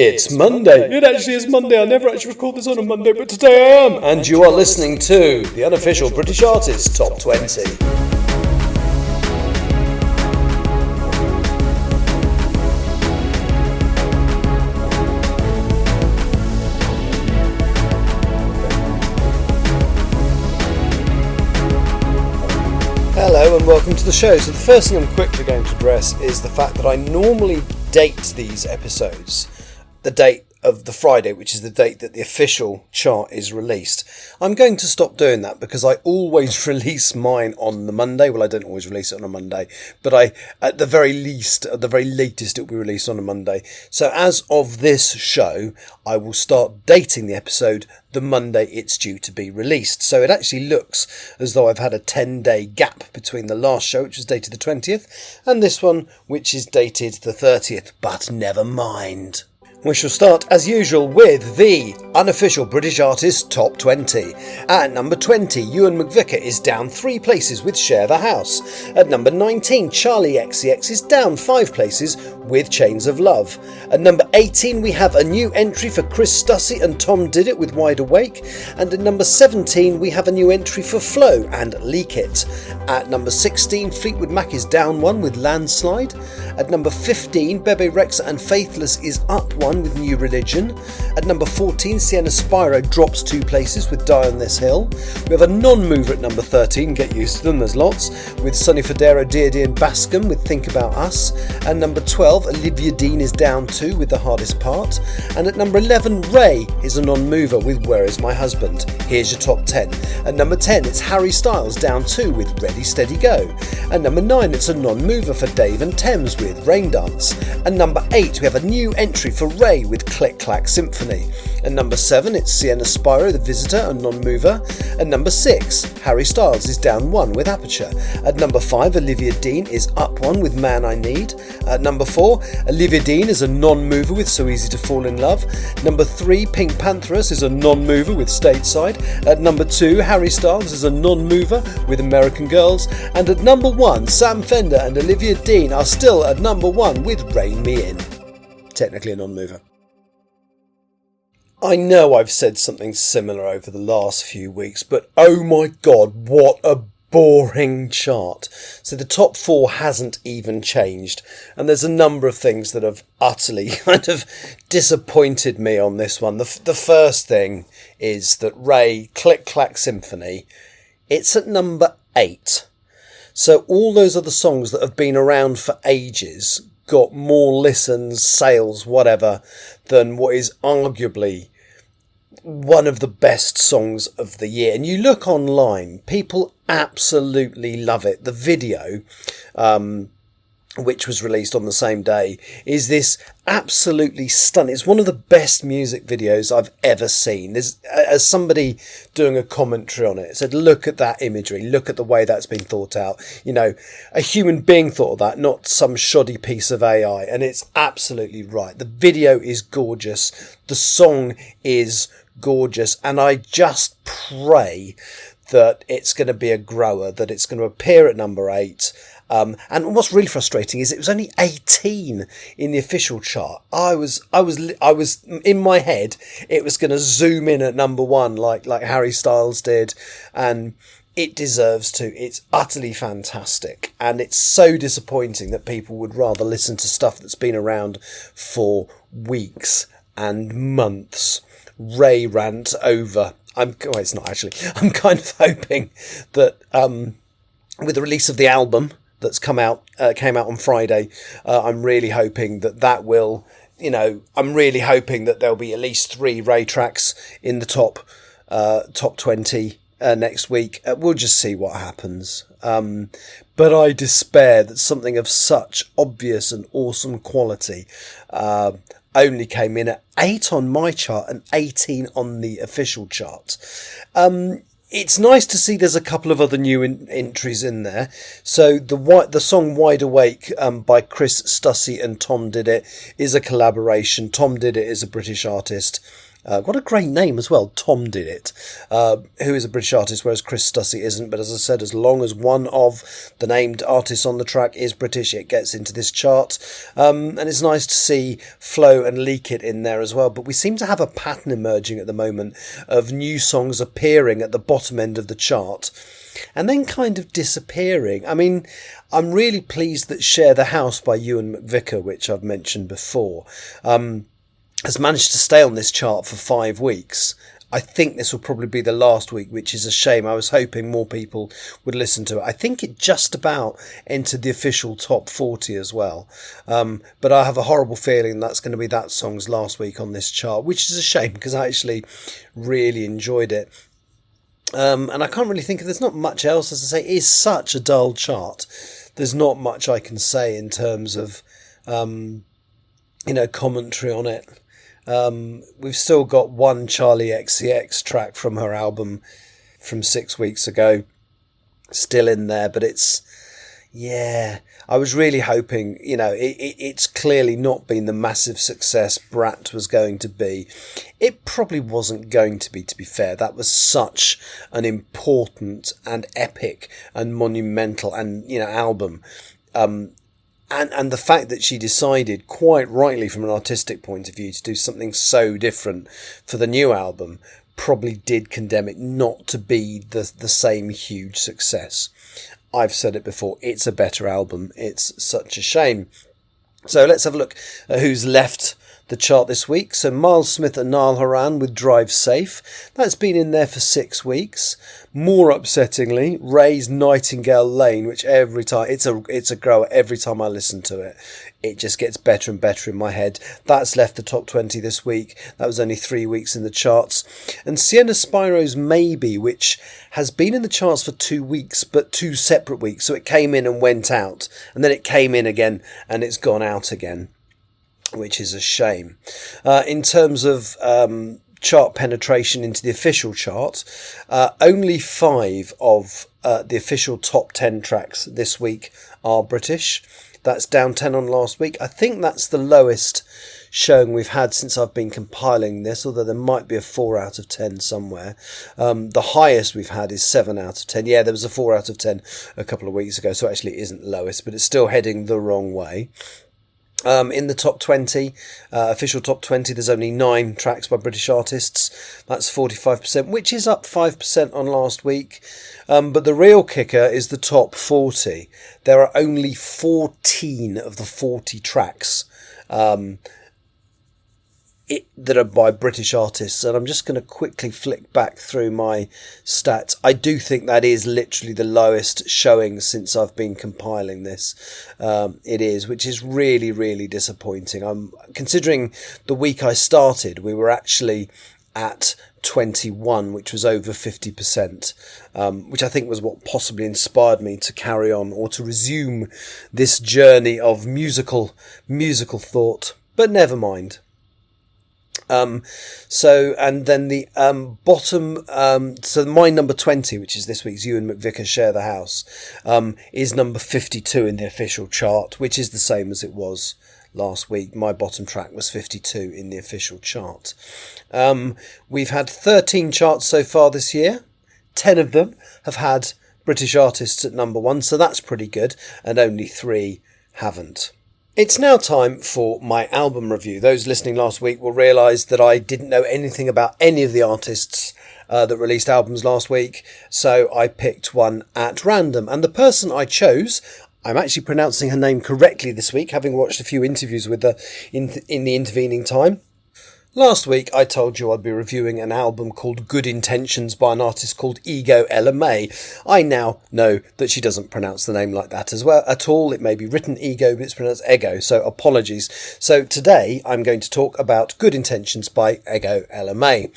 It's Monday. It actually is Monday. I never actually record this on a Monday, but today I am. And you are listening to the Unofficial British Artists Top 20. Hello and welcome to the show. So the first thing I'm quickly going to address is the fact that I normally date these episodes, the date of the Friday, which is the date that the official chart is released. I'm going to stop doing that because I always release mine on the Monday. Well, I don't always release it on a Monday, but at the very latest, it will be released on a Monday. So as of this show, I will start dating the episode the Monday it's due to be released. So it actually looks as though I've had a 10-day gap between the last show, which was dated the 20th, and this one, which is dated the 30th, but never mind. We shall start, as usual, with the Unofficial British Artists Top 20. At number 20, Ewan McVicker is down 3 places with Share the House. At number 19, Charlie XCX is down 5 places with Chains of Love. At number 18, we have a new entry for Chris Stussy and Tom Did It with Wide Awake. And at number 17, we have a new entry for Flo and Leak It. At number 16, Fleetwood Mac is down 1 with Landslide. At number 15, Bebe, Rexha and Faithless is up 1 with New Religion. At number 14, Sienna Spiro drops 2 places with Die on This Hill. We have a non-mover at number 13, get used to them, there's lots, with Sonny, Fodera, Dear and Baskcomb with Think About Us. At number 12, Olivia Dean is down 2 with The Hardest Part. And at number 11, Raye is a non-mover with Where Is My Husband. Here's your top 10. At number 10, it's Harry Styles down 2 with Ready Steady Go. At number 9, it's a non-mover for Dave and Tems with Raindance. And number 8, we have a new entry for Raye with Clack, Symphony. At number 7, it's Sienna Spiro, The Visitor, a non-mover. At number 6, Harry Styles is down 1 with Aperture. At number 5, Olivia Dean is up 1 with Man I Need. At number 4, Olivia Dean is a non-mover with So Easy to Fall in Love. Number 3, Pink Pantheress is a non-mover with Stateside. At number 2, Harry Styles is a non-mover with American Girls. And at number 1, Sam Fender and Olivia Dean are still at number 1 with Rein Me In. Technically a non-mover. I know I've said something similar over the last few weeks, but oh my god, what a boring chart. So the top 4 hasn't even changed, and there's a number of things that have utterly kind of disappointed me on this one. The first thing is that Raye, Clack Symphony, it's at number 8. So all those other songs that have been around for ages got more listens, sales, whatever, than what is arguably one of the best songs of the year. And you look online, people absolutely love it. The video, which was released on the same day, is this absolutely stunning. It's one of the best music videos I've ever seen. There's, as somebody doing a commentary on it said, look at that imagery, look at the way that's been thought out. You know, a human being thought of that, not some shoddy piece of AI. And it's absolutely right. The video is gorgeous. The song is gorgeous. And I just pray that it's going to be a grower, that it's going to appear at number 8. And what's really frustrating is it was only 18 in the official chart. I was in my head, it was going to zoom in at number 1 like Harry Styles did, and it deserves to. It's utterly fantastic, and it's so disappointing that people would rather listen to stuff that's been around for weeks and months. Raye rant over. It's not actually. I'm kind of hoping that with the release of the album that's came out on Friday, I'm really hoping that will, I'm really hoping that there'll be at least 3 Raye tracks in the top 20 next week. We'll just see what happens. But I despair that something of such obvious and awesome quality only came in at 8 on my chart and 18 on the official chart. It's nice to see there's a couple of other new entries in there. So the song Wide Awake by Chris Stussy and Tom Did It is a collaboration. Tom Did It is a British artist. What a great name as well. Tom did it, who is a British artist, whereas Chris Stussy isn't. But as I said, as long as one of the named artists on the track is British, it gets into this chart. And it's nice to see Flo and Leak It in there as well. But we seem to have a pattern emerging at the moment of new songs appearing at the bottom end of the chart and then kind of disappearing. I mean, I'm really pleased that Share the House by Ewan McVicar, which I've mentioned before, has managed to stay on this chart for 5 weeks. I think this will probably be the last week, which is a shame. I was hoping more people would listen to it. I think it just about entered the official top 40 as well. But I have a horrible feeling that's going to be that song's last week on this chart, which is a shame because I actually really enjoyed it. And I can't really think of, there's not much else, as I say, it is such a dull chart. There's not much I can say in terms of, commentary on it. We've still got one Charlie XCX track from her album from 6 weeks ago still in there, but I was really hoping, it's clearly not been the massive success Brat was going to be. It probably wasn't going to be fair. That was such an important and epic and monumental and, album. And the fact that she decided, quite rightly from an artistic point of view, to do something so different for the new album probably did condemn it not to be the same huge success. I've said it before, it's a better album. It's such a shame. So let's have a look at who's left the chart this week. So Miles Smith and Niall Horan with Drive Safe. That's been in there for 6 weeks. More upsettingly, Raye's Nightingale Lane, which every time, it's a grower. Every time I listen to it, it just gets better and better in my head. That's left the top 20 this week. That was only 3 weeks in the charts. And Sienna Spiro's Maybe, which has been in the charts for 2 weeks, but 2 separate weeks. So it came in and went out, and then it came in again and it's gone out again, which is a shame. In terms of chart penetration into the official chart, only 5 of the official top 10 tracks this week are British. That's down 10 on last week. I think that's the lowest showing we've had since I've been compiling this, although there might be a 4 out of 10 somewhere. The highest we've had is 7 out of 10. Yeah, there was a 4 out of 10 a couple of weeks ago, so actually it isn't the lowest, but it's still heading the wrong way. In the top 20, official top 20, there's only 9 tracks by British artists. That's 45%, which is up 5% on last week. But the real kicker is the top 40. There are only 14 of the 40 tracks that are by British artists, and I'm just going to quickly flick back through my stats. I do think that is literally the lowest showing since I've been compiling this. It is, which is really, really disappointing. I'm considering the week I started, we were actually at 21, which was over 50%, which I think was what possibly inspired me to carry on or to resume this journey of musical thought. But never mind. And then the bottom, so my number 20, which is this week's Ewan McVicar Share the House, is number 52 in the official chart, which is the same as it was last week. My bottom track was 52 in the official chart. We've had 13 charts so far this year. 10 of them have had British artists at number 1, so that's pretty good, and only 3 haven't. It's now time for my album review. Those listening last week will realise that I didn't know anything about any of the artists that released albums last week, so I picked one at random. And the person I chose, I'm actually pronouncing her name correctly this week, having watched a few interviews with her in the intervening time. Last week I told you I'd be reviewing an album called Good Intentions by an artist called Ego Ella May. I now know that she doesn't pronounce the name like that as well at all. It may be written Ego, but it's pronounced Ego, so apologies. So today I'm going to talk about Good Intentions by Ego Ella May.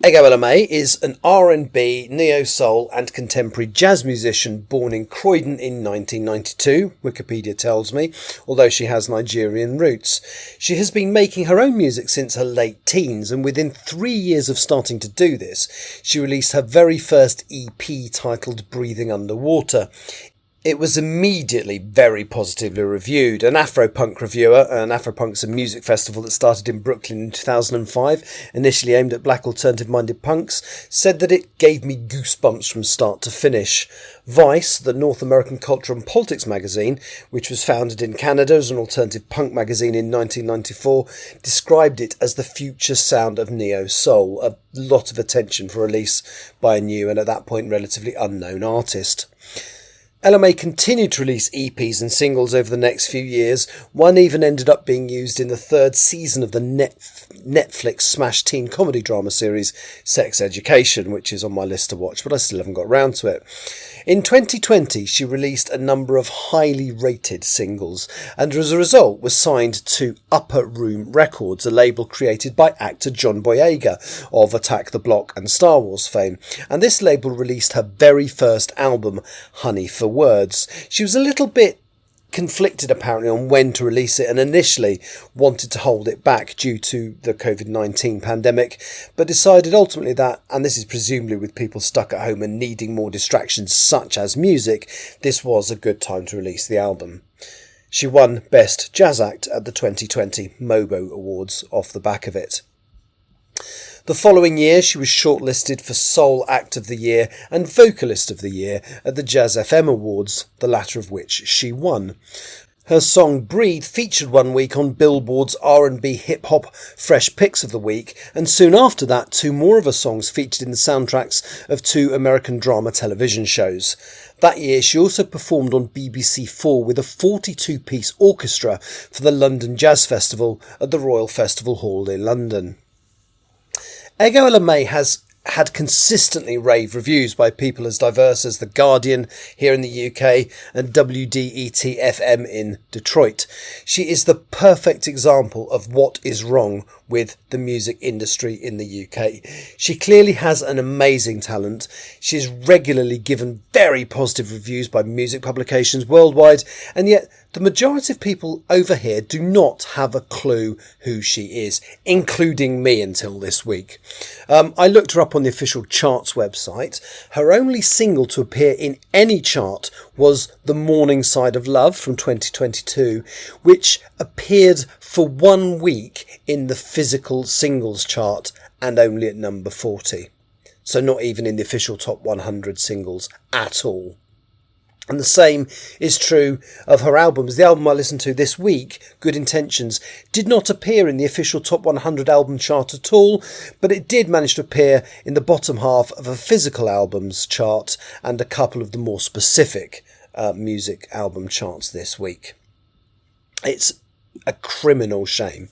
Ego Ella May is an R&B, neo-soul and contemporary jazz musician born in Croydon in 1992, Wikipedia tells me, although she has Nigerian roots. She has been making her own music since her late teens, and within 3 years of starting to do this, she released her very first EP titled Breathing Underwater. It was immediately very positively reviewed. An Afropunk reviewer, and Afropunk's a music festival that started in Brooklyn in 2005, initially aimed at black alternative-minded punks, said that it gave me goosebumps from start to finish. Vice, the North American Culture and Politics magazine, which was founded in Canada as an alternative punk magazine in 1994, described it as the future sound of neo-soul, a lot of attention for release by a new and at that point relatively unknown artist. LMA continued to release EPs and singles over the next few years. One even ended up being used in the third season of the Netflix smash teen comedy drama series Sex Education, which is on my list to watch, but I still haven't got around to it. In 2020, she released a number of highly rated singles, and as a result was signed to Upper Room Records, a label created by actor John Boyega of Attack the Block and Star Wars fame. And this label released her very first album, Honey for Words. She was a little bit conflicted apparently on when to release it, and initially wanted to hold it back due to the COVID-19 pandemic, but decided ultimately that, and this is presumably with people stuck at home and needing more distractions such as music, this was a good time to release the album. She won Best Jazz Act at the 2020 MOBO Awards off the back of it. The following year, she was shortlisted for Soul Act of the Year and Vocalist of the Year at the Jazz FM Awards, the latter of which she won. Her song Breathe featured one week on Billboard's R&B Hip Hop Fresh Picks of the Week, and soon after that, two more of her songs featured in the soundtracks of two American drama television shows. That year, she also performed on BBC4 with a 42-piece orchestra for the London Jazz Festival at the Royal Festival Hall in London. Ego LMA has had consistently rave reviews by people as diverse as The Guardian here in the UK and WDET-FM in Detroit. She is the perfect example of what is wrong with the music industry in the UK. She clearly has an amazing talent. She is regularly given very positive reviews by music publications worldwide, and yet the majority of people over here do not have a clue who she is, including me until this week. I looked her up on the official charts website. Her only single to appear in any chart was The Morning Side of Love from 2022, which appeared for 1 week in the physical singles chart and only at number 40. So not even in the official top 100 singles at all. And the same is true of her albums. The album I listened to this week, Good Intentions, did not appear in the official top 100 album chart at all, but it did manage to appear in the bottom half of a physical albums chart and a couple of the more specific music album charts this week. It's a criminal shame.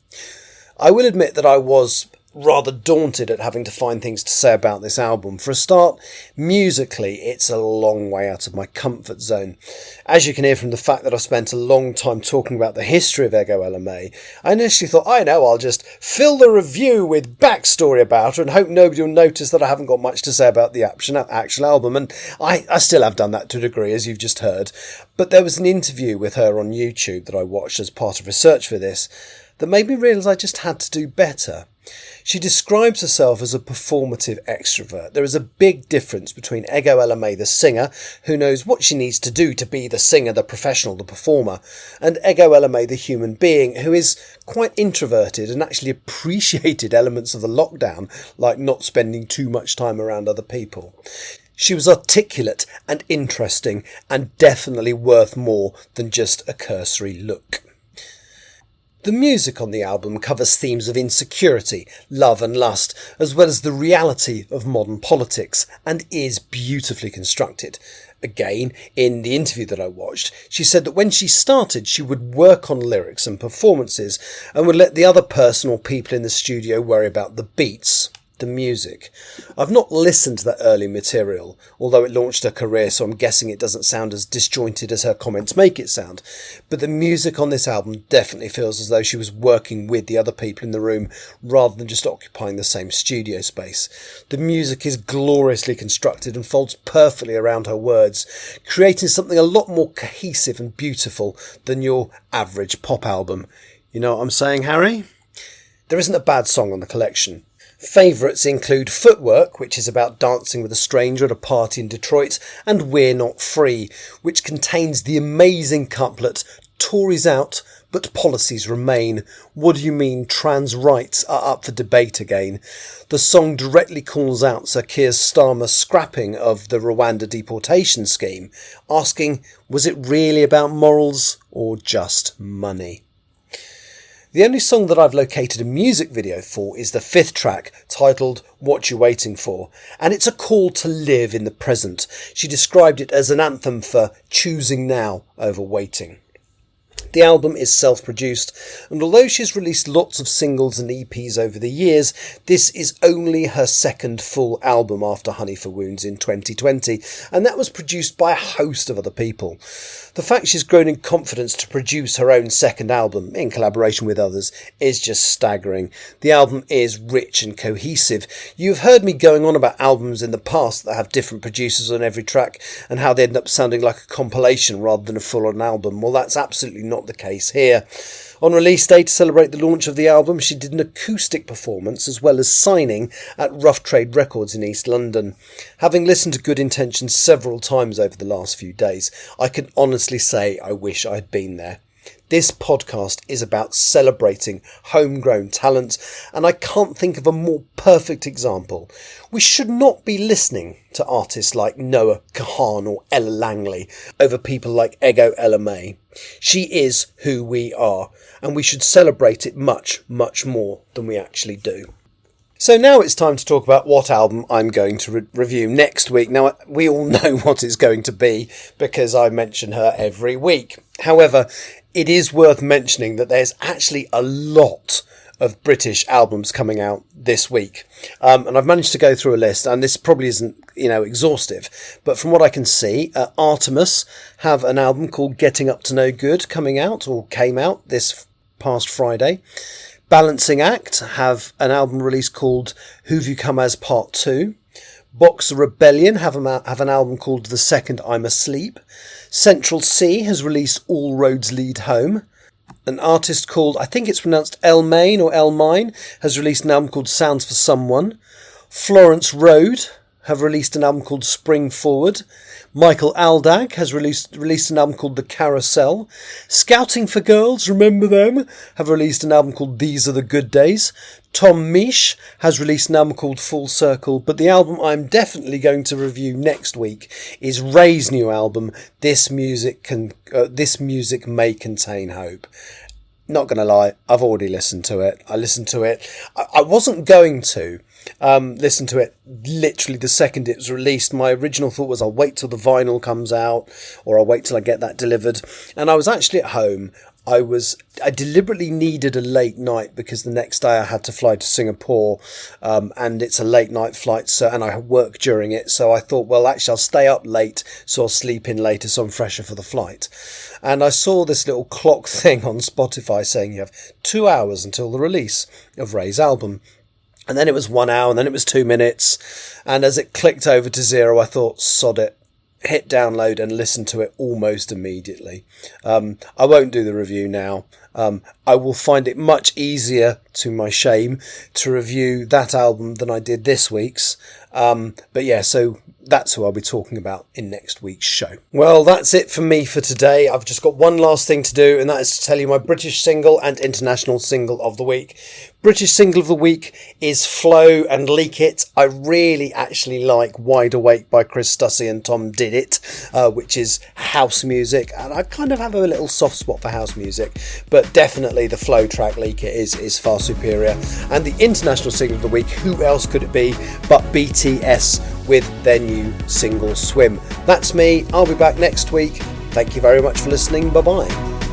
I will admit that I was rather daunted at having to find things to say about this album. For a start, musically, it's a long way out of my comfort zone. As you can hear from the fact that I spent a long time talking about the history of Ego LMA, I initially thought, I'll just fill the review with backstory about her and hope nobody will notice that I haven't got much to say about the actual album. And I still have done that to a degree, as you've just heard. But there was an interview with her on YouTube that I watched as part of research for this that made me realise I just had to do better. She describes herself as a performative extrovert. There is a big difference between Ego LMA, the singer, who knows what she needs to do to be the singer, the professional, the performer, and Ego LMA, the human being, who is quite introverted and actually appreciated elements of the lockdown, like not spending too much time around other people. She was articulate and interesting, and definitely worth more than just a cursory look. The music on the album covers themes of insecurity, love and lust, as well as the reality of modern politics, and is beautifully constructed. Again, in the interview that I watched, she said that when she started, she would work on lyrics and performances, and would let the other person or people in the studio worry about the beats, the music. I've not listened to that early material, although it launched her career, so I'm guessing it doesn't sound as disjointed as her comments make it sound. But the music on this album definitely feels as though she was working with the other people in the room rather than just occupying the same studio space. The music is gloriously constructed and folds perfectly around her words, creating something a lot more cohesive and beautiful than your average pop album. You know what I'm saying, Harry? There isn't a bad song on the collection. Favourites include Footwork, which is about dancing with a stranger at a party in Detroit, and We're Not Free, which contains the amazing couplet, Tories out, but policies remain. What do you mean trans rights are up for debate again? The song directly calls out Sir Keir Starmer's scrapping of the Rwanda deportation scheme, asking, was it really about morals or just money? The only song that I've located a music video for is the 5th track, titled What You Waiting For, and it's a call to live in the present. She described it as an anthem for choosing now over waiting. The album is self-produced, and although she's released lots of singles and EPs over the years, this is only her second full album after Honey for Wounds in 2020, and that was produced by a host of other people. The fact she's grown in confidence to produce her own second album, in collaboration with others, is just staggering. The album is rich and cohesive. You've heard me going on about albums in the past that have different producers on every track, and how they end up sounding like a compilation rather than a full-on album. Well, that's absolutely not the case here. On release day, to celebrate the launch of the album, she did an acoustic performance as well as signing at Rough Trade Records in East London. Having listened to Good Intentions several times over the last few days, I can honestly say I wish I'd been there. This podcast is about celebrating homegrown talent, and I can't think of a more perfect example. We should not be listening to artists like Noah Kahan or Ella Langley over people like Ego Ella May. She is who we are, and we should celebrate it much, much more than we actually do. So now it's time to talk about what album I'm going to review next week. Now, we all know what it's going to be because I mention her every week. However, it is worth mentioning that there's actually a lot of British albums coming out this week. And I've managed to go through a list, and this probably isn't, exhaustive. But from what I can see, Artemis have an album called Getting Up to No Good coming out, or came out this past Friday. Balancing Act have an album release called Who've You Come As Part 2. Boxer Rebellion have an album called The Second I'm Asleep. Central C has released All Roads Lead Home. An artist called, I think it's pronounced Elmaine or Elmine, has released an album called Sounds for Someone. Florence Road have released an album called Spring Forward. Michael Aldag has released an album called The Carousel. Scouting for Girls, remember them, have released an album called These Are the Good Days. Tom Misch has released an album called Full Circle, but the album I'm definitely going to review next week is Raye's new album, This Music May Contain Hope. Not going to lie, I've already listened to it. I wasn't going to listen to it literally the second it was released. My original thought was I'll wait till the vinyl comes out, or I'll wait till I get that delivered. And I was actually at home. I deliberately needed a late night because the next day I had to fly to Singapore, and it's a late night flight, and I work during it. So I thought, well, actually I'll stay up late, so I'll sleep in later, so I'm fresher for the flight. And I saw this little clock thing on Spotify saying you have 2 hours until the release of Raye's album. And then it was 1 hour, and then it was 2 minutes. And as it clicked over to 0, I thought, sod it. Hit download and listen to it almost immediately. I won't do the review now. I will find it much easier, to my shame, to review that album than I did this week's. But yeah, so that's who I'll be talking about in next week's show. Well, that's it for me for today. I've just got one last thing to do, and that is to tell you my British single and international single of the week. British single of the week is Flow and Leak It. I really actually like Wide Awake by Chris Stussy and Tom Did It, which is house music, and I kind of have a little soft spot for house music, but definitely the Flow track Leak It is far superior. And the international single of the week, who else could it be but BTS with their new single Swim. That's me. I'll be back next week. Thank you very much for listening. Bye bye.